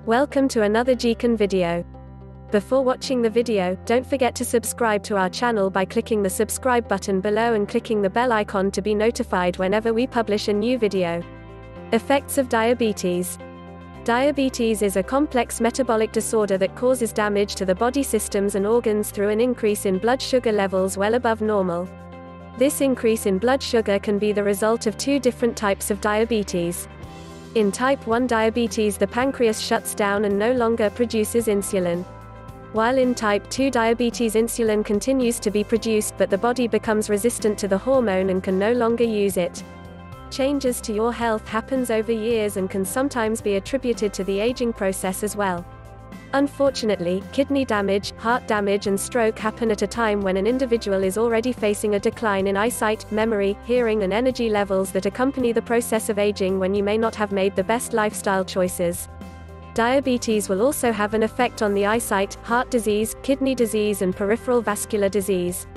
Welcome to another JeaKen video. Before watching the video, don't forget to subscribe to our channel by clicking the subscribe button below and clicking the bell icon to be notified whenever we publish a new video. Effects of diabetes. Diabetes is a complex metabolic disorder that causes damage to the body systems and organs through an increase in blood sugar levels well above normal. This increase in blood sugar can be the result of two different types of diabetes. In type 1 diabetes, the pancreas shuts down and no longer produces insulin. While in type 2 diabetes, insulin continues to be produced, but the body becomes resistant to the hormone and can no longer use it. Changes to your health happens over years and can sometimes be attributed to the aging process as well. Unfortunately, kidney damage, heart damage and stroke happen at a time when an individual is already facing a decline in eyesight, memory, hearing and energy levels that accompany the process of aging when you may not have made the best lifestyle choices. Diabetes will also have an effect on the eyesight, heart disease, kidney disease and peripheral vascular disease.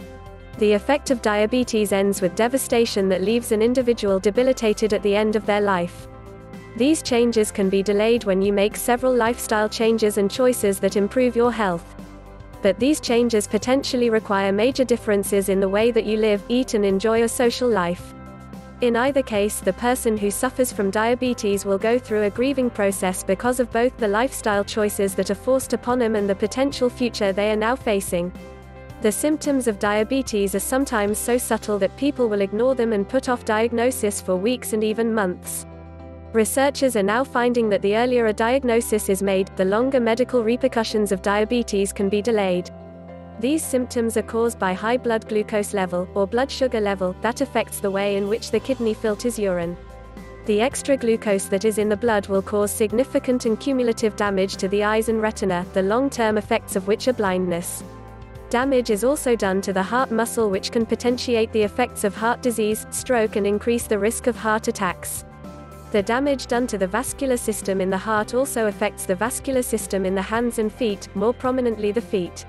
The effect of diabetes ends with devastation that leaves an individual debilitated at the end of their life. These changes can be delayed when you make several lifestyle changes and choices that improve your health. But these changes potentially require major differences in the way that you live, eat and enjoy a social life. In either case, the person who suffers from diabetes will go through a grieving process because of both the lifestyle choices that are forced upon them and the potential future they are now facing. The symptoms of diabetes are sometimes so subtle that people will ignore them and put off diagnosis for weeks and even months. Researchers are now finding that the earlier a diagnosis is made, the longer medical repercussions of diabetes can be delayed. These symptoms are caused by high blood glucose level, or blood sugar level, that affects the way in which the kidney filters urine. The extra glucose that is in the blood will cause significant and cumulative damage to the eyes and retina, the long-term effects of which are blindness. Damage is also done to the heart muscle, which can potentiate the effects of heart disease, stroke and increase the risk of heart attacks. The damage done to the vascular system in the heart also affects the vascular system in the hands and feet, more prominently the feet.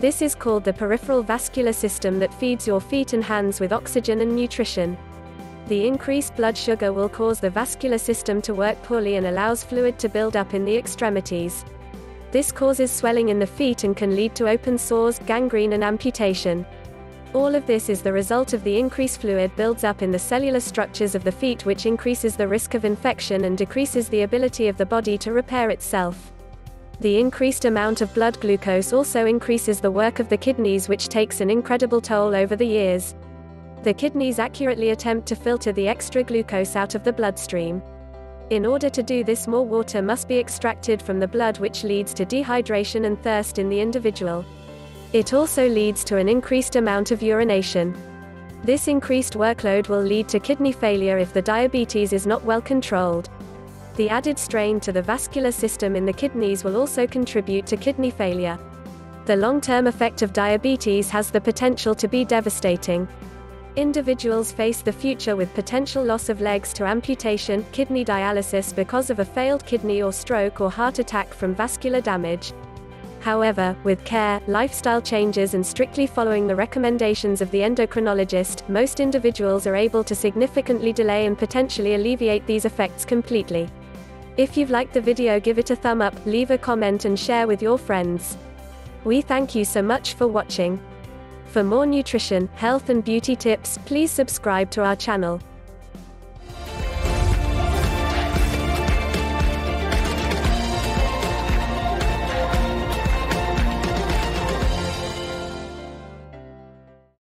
This is called the peripheral vascular system that feeds your feet and hands with oxygen and nutrition. The increased blood sugar will cause the vascular system to work poorly and allows fluid to build up in the extremities. This causes swelling in the feet and can lead to open sores, gangrene and amputation. All of this is the result of the increased fluid builds up in the cellular structures of the feet, which increases the risk of infection and decreases the ability of the body to repair itself. The increased amount of blood glucose also increases the work of the kidneys, which takes an incredible toll over the years. The kidneys accurately attempt to filter the extra glucose out of the bloodstream. In order to do this, more water must be extracted from the blood, which leads to dehydration and thirst in the individual. It also leads to an increased amount of urination. This increased workload will lead to kidney failure if the diabetes is not well controlled. The added strain to the vascular system in the kidneys will also contribute to kidney failure. The long-term effect of diabetes has the potential to be devastating. Individuals face the future with potential loss of legs to amputation, kidney dialysis because of a failed kidney or stroke or heart attack from vascular damage. However, with care, lifestyle changes and strictly following the recommendations of the endocrinologist, most individuals are able to significantly delay and potentially alleviate these effects completely. If you've liked the video, give it a thumb up, leave a comment and share with your friends. We thank you so much for watching. For more nutrition, health and beauty tips, please subscribe to our channel.